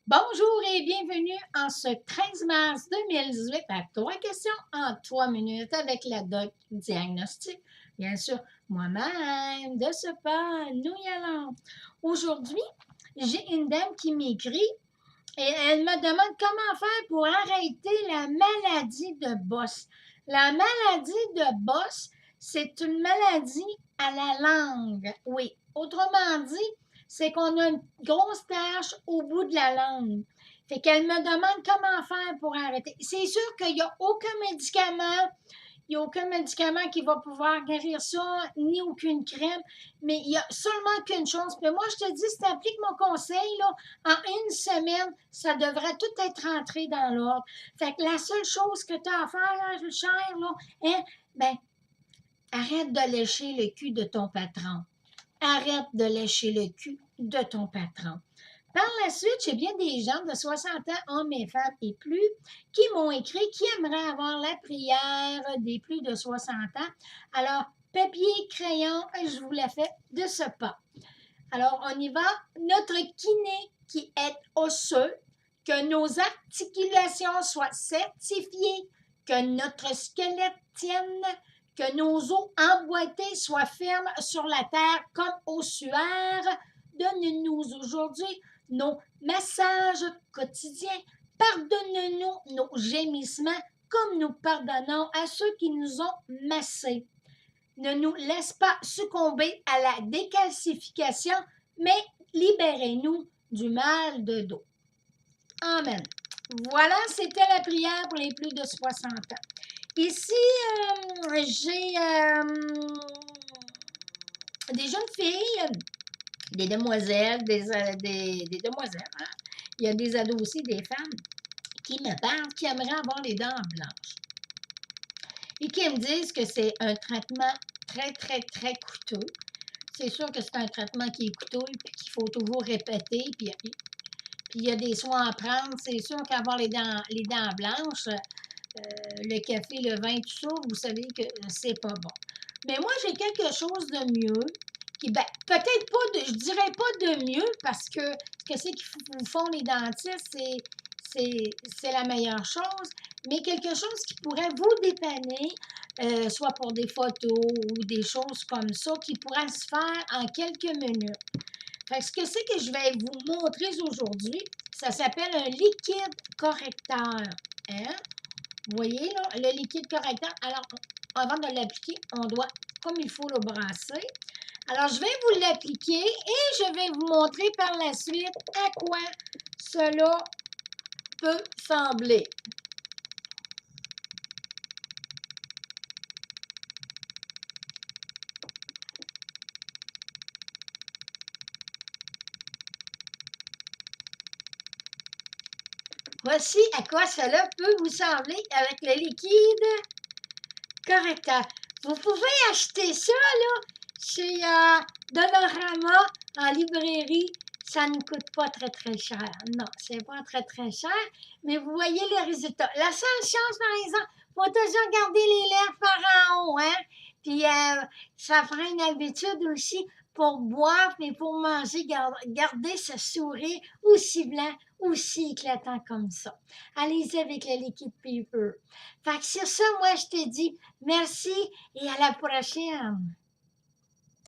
Bonjour et bienvenue en ce 13 mars 2018 à 3 questions en 3 minutes avec la doc diagnostic. Bien sûr, moi-même, de ce pas, nous y allons. Aujourd'hui, j'ai une dame qui m'écrit et elle me demande comment faire pour arrêter la maladie de Boss. La maladie de Boss, c'est une maladie à la langue. Oui, autrement dit, c'est qu'on a une grosse tache au bout de la langue. Fait qu'elle me demande comment faire pour arrêter. C'est sûr qu'il n'y a aucun médicament, il n'y a aucun médicament qui va pouvoir guérir ça, ni aucune crème, mais il y a seulement qu'une chose. Puis moi, je te dis, si tu appliques mon conseil, là, en une semaine, ça devrait tout être rentré dans l'ordre. Fait que la seule chose que tu as à faire, là, cher, là, hein, ben, arrête de lécher le cul de ton patron. Arrête de lécher le cul de ton patron. Par la suite, j'ai bien des gens de 60 ans, hommes et femmes et plus, qui m'ont écrit qui aimeraient avoir la prière des plus de 60 ans. Alors, papier, crayon, je vous la fais de ce pas. Alors, on y va. Notre kiné qui est osseux, que nos articulations soient certifiées, que notre squelette tienne, que nos os emboîtés soient fermes sur la terre comme ossuaires. Donne-nous aujourd'hui nos massages quotidiens. Pardonne-nous nos gémissements comme nous pardonnons à ceux qui nous ont massés. Ne nous laisse pas succomber à la décalcification, mais libérez-nous du mal de dos. Amen. Voilà, c'était la prière pour les plus de 60 ans. Ici, j'ai des jeunes filles, des demoiselles, des demoiselles. Hein? Il y a des ados aussi, des femmes, qui me parlent, qui aimeraient avoir les dents blanches. Et qui me disent que c'est un traitement très, très, très coûteux. C'est sûr que c'est un traitement qui est coûteux et qu'il faut toujours répéter. Puis il y a des soins à prendre. C'est sûr qu'avoir les dents blanches, le café, le vin, tout ça, vous savez que c'est pas bon. Mais moi, j'ai quelque chose de mieux qui, ben, peut-être pas, je dirais pas de mieux parce que ce que c'est qu'ils vous font les dentistes, c'est la meilleure chose, mais quelque chose qui pourrait vous dépanner, soit pour des photos ou des choses comme ça, qui pourrait se faire en quelques minutes. Fait que ce que c'est que je vais vous montrer aujourd'hui, ça s'appelle un liquide correcteur. Hein? Vous voyez, là, le liquide correcteur. Alors, avant de l'appliquer, on doit, comme il faut, le brasser. Alors, je vais vous l'appliquer et je vais vous montrer par la suite à quoi cela peut sembler. Voici à quoi cela peut vous sembler avec le liquide correcteur. Vous pouvez acheter ça là, chez Dollarama en librairie. Ça ne coûte pas très, très cher. Non, c'est pas très, très cher, mais vous voyez les résultats. La seule chose, par exemple, il faut toujours garder les lèvres par en haut, hein? Puis ça fera une habitude aussi pour boire, mais pour manger, garder ce sourire aussi blanc, aussi éclatant comme ça. Allez-y avec le liquide paper. Fait que sur ça, moi, je te dis merci et à la prochaine.